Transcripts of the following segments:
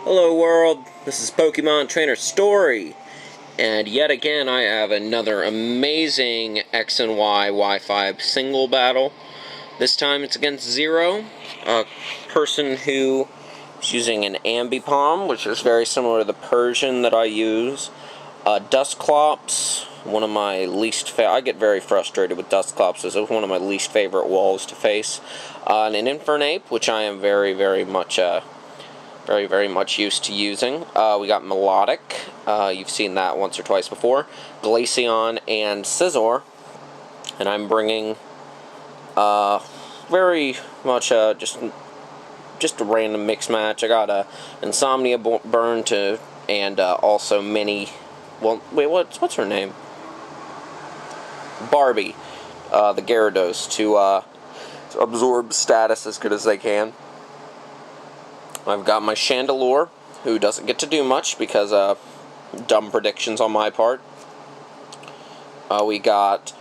Hello world, this is Pokemon Trainer Story, and yet again I have another amazing X and Y Wi-Fi single battle. This time it's against Zero, a person who is using an Ambipom, which is very similar to the Persian that I use. Dusclops, one of my least I get very frustrated with Dusclops, as it's one of my least favorite walls to face. And an Infernape, which I am very much used to using. We got Melodic, you've seen that once or twice before, Glaceon, and Scizor, and I'm bringing very much just a random mix match. I got a Insomnia Burn to, and also Mini, well, wait, what's her name? Barbie, the Gyarados, to absorb status as good as they can. I've got my Chandelure, who doesn't get to do much because dumb predictions on my part. We got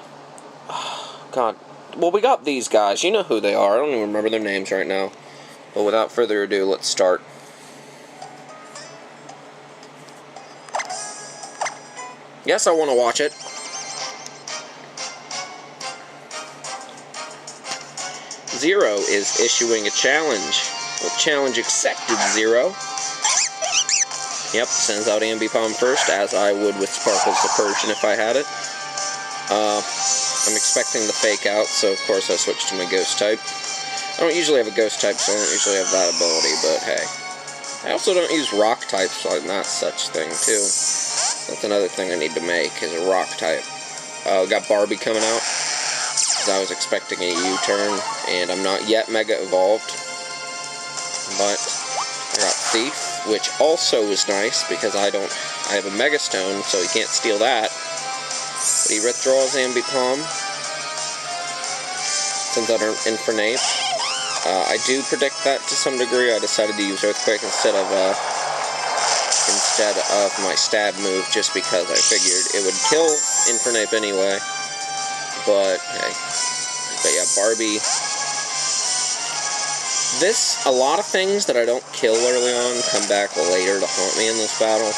we got these guys. You know who they are. I don't even remember their names right now. But without further ado, let's start. Yes, I want to watch it. Zero is issuing a challenge. Well, challenge accepted, Zero. Yep, sends out Ambipom first, as I would with Sparkles the Persian if I had it. I'm expecting the Fake Out, so of course I switched to my Ghost type. I don't usually have a Ghost type, so I don't usually have that ability, but hey. I also don't use Rock type, so I'm not such thing, too. That's another thing I need to make, is a Rock type. We got Barbie coming out, because I was expecting a U-turn, and I'm not yet Mega Evolved. But I got Thief, which also is nice because I have a Mega Stone, so he can't steal that. But he withdraws Ambipom, sends out an Infernape. I do predict that to some degree. I decided to use Earthquake instead of my stab move, just because I figured it would kill Infernape anyway. But hey, yeah, Barbie. A lot of things that I don't kill early on come back later to haunt me in this battle.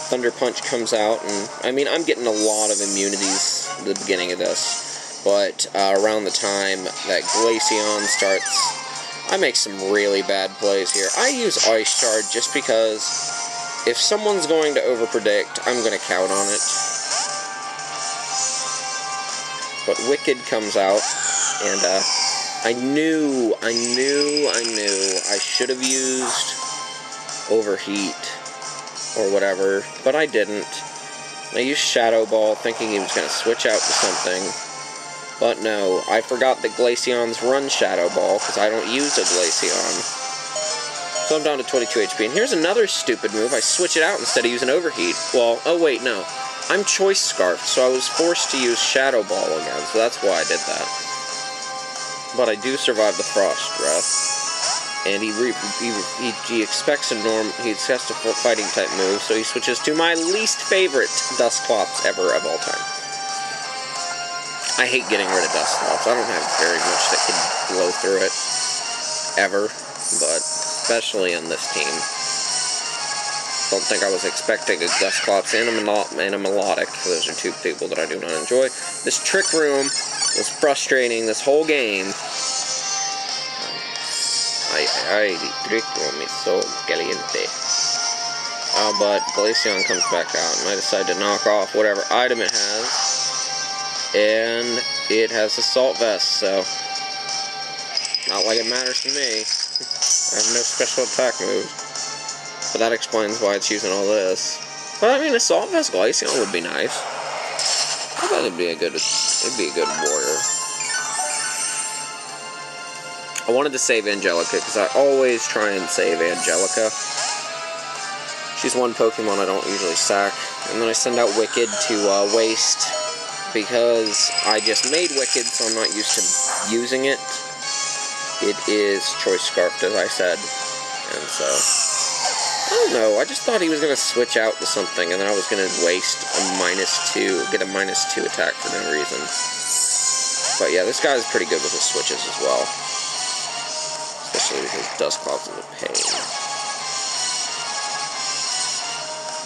Thunder Punch comes out, and I mean, I'm getting a lot of immunities at the beginning of this, but around the time that Glaceon starts, I make some really bad plays here. I use Ice Shard just because if someone's going to overpredict, I'm going to count on it. But Wicked comes out, and I knew I should have used Overheat or whatever, but I didn't. I used Shadow Ball thinking he was going to switch out to something, but no, I forgot that Glaceons run Shadow Ball because I don't use a Glaceon. So I'm down to 22 HP, and here's another stupid move. I switch it out instead of using Overheat. Well, oh wait, no. I'm Choice Scarfed, so I was forced to use Shadow Ball again, so that's why I did that. But I do survive the Frost Breath, and he expects he expects a fighting type move, so he switches to my least favorite Dusclops ever of all time. I hate getting rid of Dusclops. I don't have very much that can blow through it ever, but especially on this team. Don't think I was expecting a Dusclops and a Melodic. Those are two people that I do not enjoy. This Trick Room was frustrating this whole game. Ay, Trick Room is so caliente. But Glaceon comes back out, and I decide to knock off whatever item it has. And it has Assault Vest, so not like it matters to me. I have no special attack moves. But that explains why it's using all this. But I mean, Assault Vest Glaceon would be nice. I thought it'd be a good warrior. I wanted to save Angelica, because I always try and save Angelica. She's one Pokemon I don't usually sack. And then I send out Wicked to waste, because I just made Wicked, so I'm not used to using it. It is Choice Scarfed, as I said. And so, I don't know, I just thought he was going to switch out to something, and then I was going to waste a -2, get a -2 attack for no reason. But yeah, this guy's pretty good with his switches as well. Especially because Dusclops is a pain.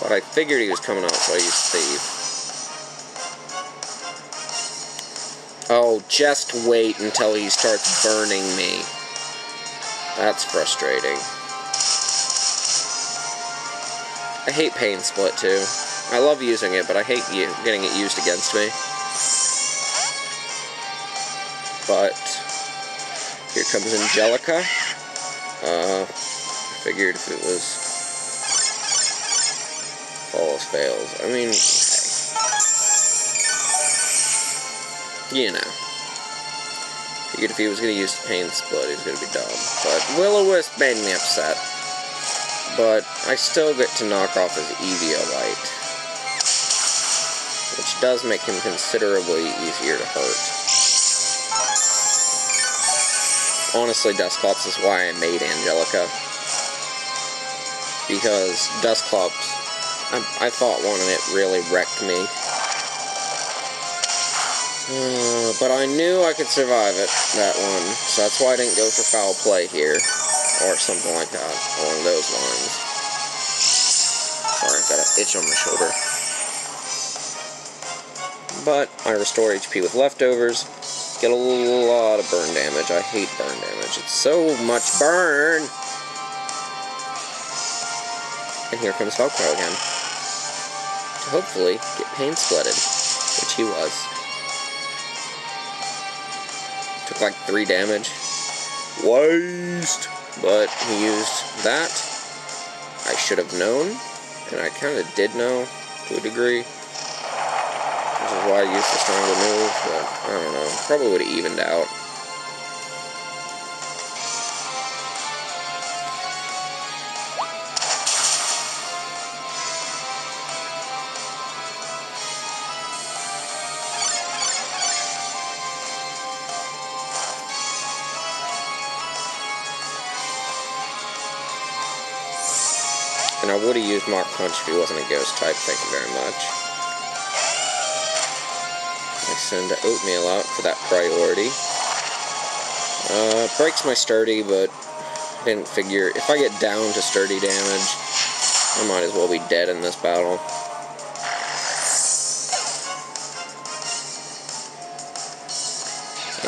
But I figured he was coming out, so I used Thief. Oh, just wait until he starts burning me. That's frustrating. I hate Pain Split, too. I love using it, but I hate getting it used against me. But here comes Angelica. Figured if it was falls, fails. I mean, hey. You know. Figured if he was going to use Pain Split, he was going to be dumb. But Will-O-Wisp made me upset. But I still get to knock off his Eviolite, which does make him considerably easier to hurt. Honestly, Dusclops is why I made Angelica. Because Dusclops, I fought one and it really wrecked me. But I knew I could survive it, that one. So that's why I didn't go for foul play here. Or something like that, along those lines. Sorry, I've got an itch on my shoulder. But I restore HP with leftovers. Get a lot of burn damage. I hate burn damage. It's so much burn! And here comes Velcro again. To hopefully get Pain Splitted, which he was. Took like 3 damage. Waste! But he used that. I should have known, and I kind of did know to a degree. Which is why I used the stronger move, but I don't know. Probably would have evened out. And I would have used Mach Punch if he wasn't a ghost type, thank you very much. I send Oatmeal out for that priority. Breaks my Sturdy, but I didn't figure, if I get down to Sturdy damage, I might as well be dead in this battle.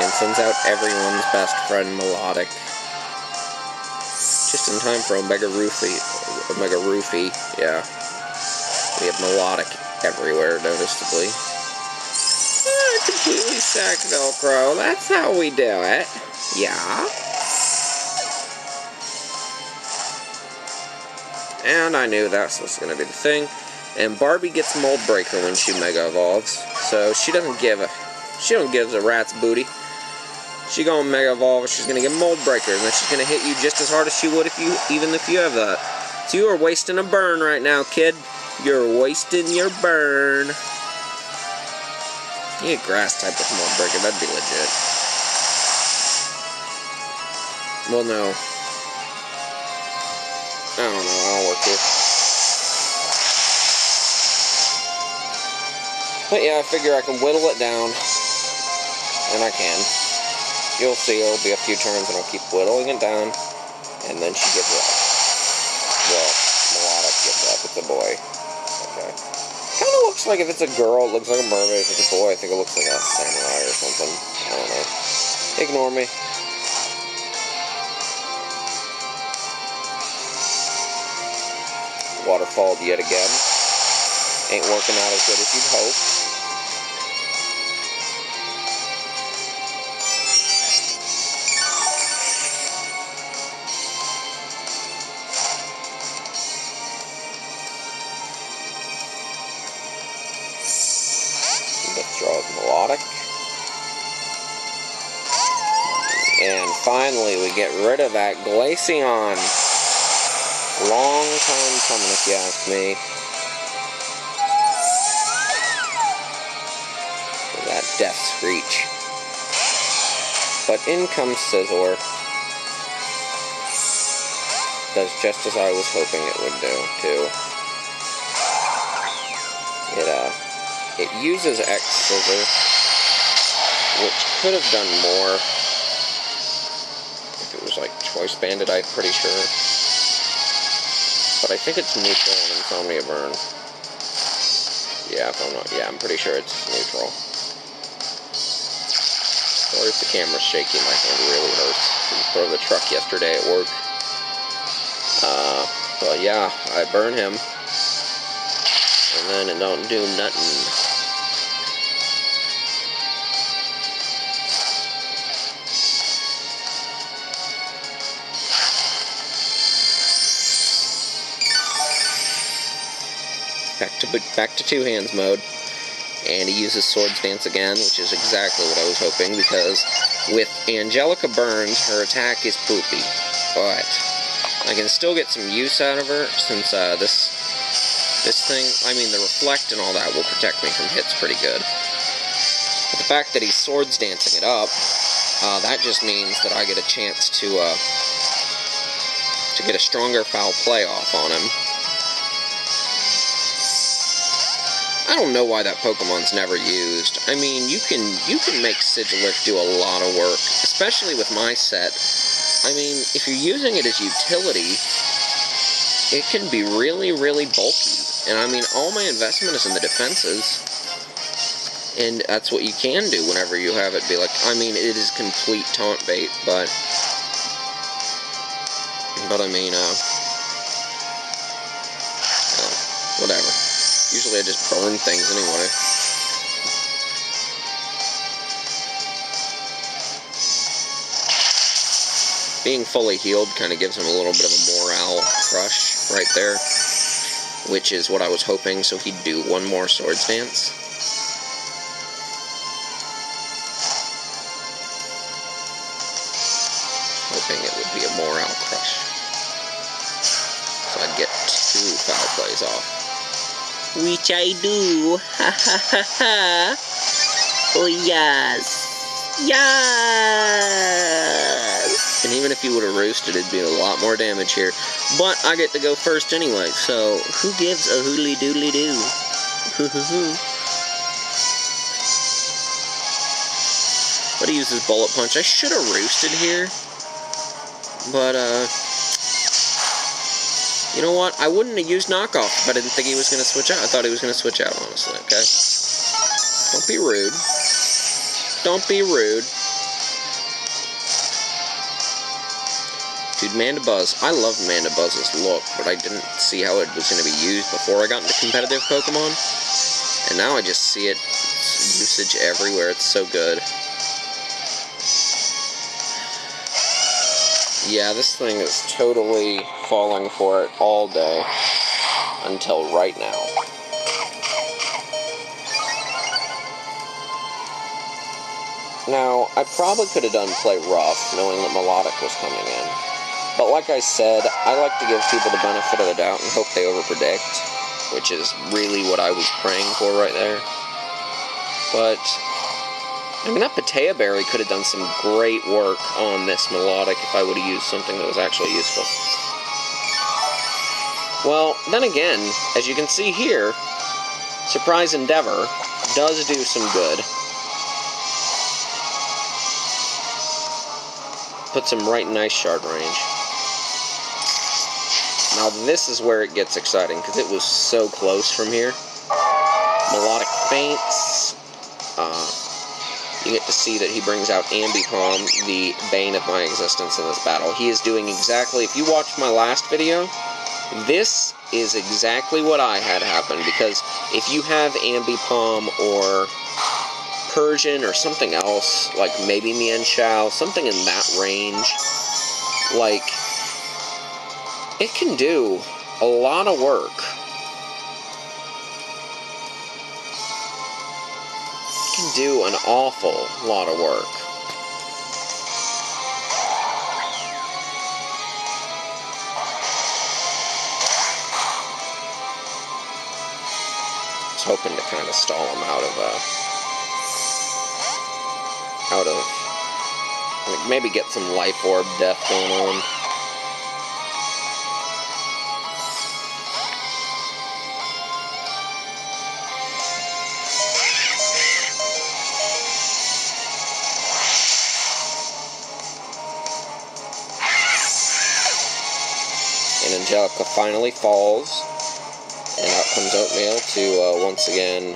And sends out everyone's best friend, Melodic. Just in time for Omega Roofie, yeah. We have Melodic everywhere, noticeably. Completely sacked Velcro, that's how we do it. Yeah. And I knew that was going to be the thing. And Barbie gets Mold Breaker when she Mega Evolves, so she don't give a rat's booty. She gonna Mega Evolve, she's gonna get Mold Breaker, and then she's gonna hit you just as hard as she would even if you have that. So you are wasting a burn right now, kid. You're wasting your burn. You get Grass type with Mold Breaker, that'd be legit. Well, no. I don't know, I'll work here. But yeah, I figure I can whittle it down, and I can. You'll see, it'll be a few turns and I'll keep whittling it down, and then she gives up. Well, Melodic gives up, it's a boy. Okay. Kind of looks like if it's a girl, it looks like a mermaid. If it's a boy, I think it looks like a samurai or something. I don't know. Ignore me. Waterfall yet again. Ain't working out as good as you'd hope. Withdraws Melodic. And finally, we get rid of that Glaceon. Long time coming, if you ask me. For that Death Screech. But in comes Scizor. Does just as I was hoping it would do, too. It uses X-Scissor, which could have done more if it was like Choice Banded, I'm pretty sure. but I think it's neutral on Insomnia Burn. Yeah, I'm pretty sure it's neutral. Or if the camera's shaky, my hand really hurts. We threw the truck yesterday at work. But yeah, I burn him. And then it don't do nothing. Back to two hands mode, and he uses Swords Dance again, which is exactly what I was hoping, because with Angelica Burns, her attack is poopy, but I can still get some use out of her, since this thing, I mean the Reflect and all that will protect me from hits pretty good. But the fact that he's Swords Dancing it up, that just means that I get a chance to get a stronger foul play off on him. I don't know why that Pokemon's never used. I mean, you can make Sigilyph do a lot of work, especially with my set. I mean, if you're using it as utility, it can be really, really bulky. And I mean, all my investment is in the defenses. And that's what you can do whenever you have it be like, I mean, it is complete taunt bait, but I mean, whatever. Usually I just burn things anyway. Being fully healed kind of gives him a little bit of a morale crush right there, which is what I was hoping, so he'd do one more Swords Dance. Hoping it would be a morale crush. So I'd get 2 foul plays off. Which I do. Ha ha ha ha. Oh yes. Yes. And even if you would have roosted, it'd be a lot more damage here. But I get to go first anyway, so who gives a hoodly doodly doo? But he uses Bullet Punch. I should have roosted here. But, you know what? I wouldn't have used Knockoff if I didn't think he was going to switch out. I thought he was going to switch out, honestly, okay? Don't be rude. Don't be rude. Dude, Mandibuzz. I love Mandibuzz's look, but I didn't see how it was going to be used before I got into competitive Pokemon. And now I just see it. Usage everywhere. It's so good. Yeah, this thing is totally falling for it all day until right now. Now, I probably could have done play rough, knowing that Melodic was coming in. But like I said, I like to give people the benefit of the doubt and hope they overpredict, which is really what I was praying for right there. But I mean, that Patea Berry could have done some great work on this Melodic if I would have used something that was actually useful. Well, then again, as you can see here, Surprise Endeavor does do some good. Puts him right in Ice Shard range. Now this is where it gets exciting, because it was so close from here. Melodic faints. You get to see that he brings out Ambipom, the bane of my existence in this battle. He is doing exactly, if you watched my last video, this is exactly what I had happen, because if you have Ambipom or Persian or something else, like maybe Mienshao, something in that range, like, it can do a lot of work. Can do an awful lot of work. I was hoping to kind of stall him out of like maybe get some Life Orb death going on. Angelica finally falls, and out comes Oatmeal to once again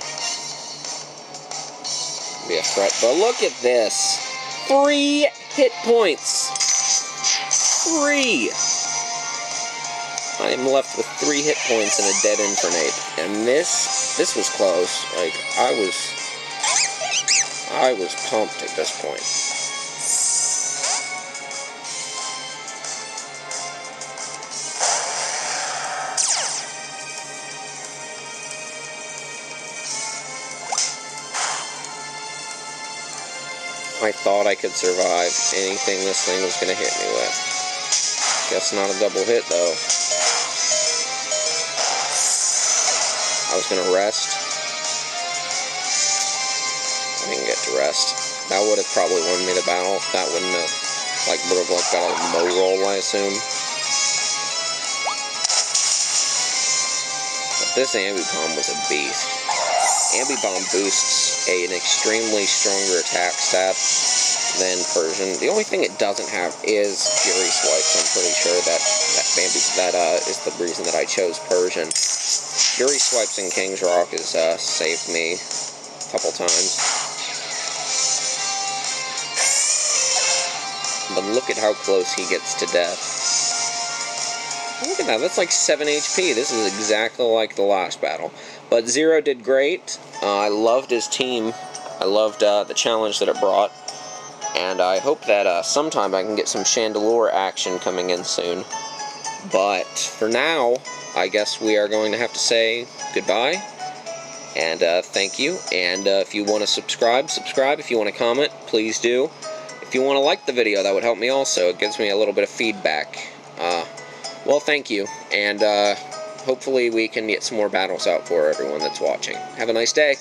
be a threat. But look at this. 3 hit points. 3. I am left with 3 hit points and a dead Infernape. And this was close. Like, I was pumped at this point. I thought I could survive anything this thing was going to hit me with. Guess not a double hit, though. I was going to rest. I didn't get to rest. That would have probably won me the battle. That wouldn't have, would have got a low roll, I assume. But this Ambipom was a beast. Ambipom boosts an extremely stronger attack stat than Persian. The only thing it doesn't have is Fury Swipes. I'm pretty sure that is the reason that I chose Persian. Fury Swipes in King's Rock has saved me a couple times. But look at how close he gets to death. Look at that, that's like 7 HP. This is exactly like the last battle. But Zero did great. I loved his team. I loved the challenge that it brought. And I hope that sometime I can get some Chandelure action coming in soon. But for now, I guess we are going to have to say goodbye. And thank you. And if you want to subscribe. If you want to comment, please do. If you want to like the video, that would help me also. It gives me a little bit of feedback. Well, thank you. And hopefully we can get some more battles out for everyone that's watching. Have a nice day.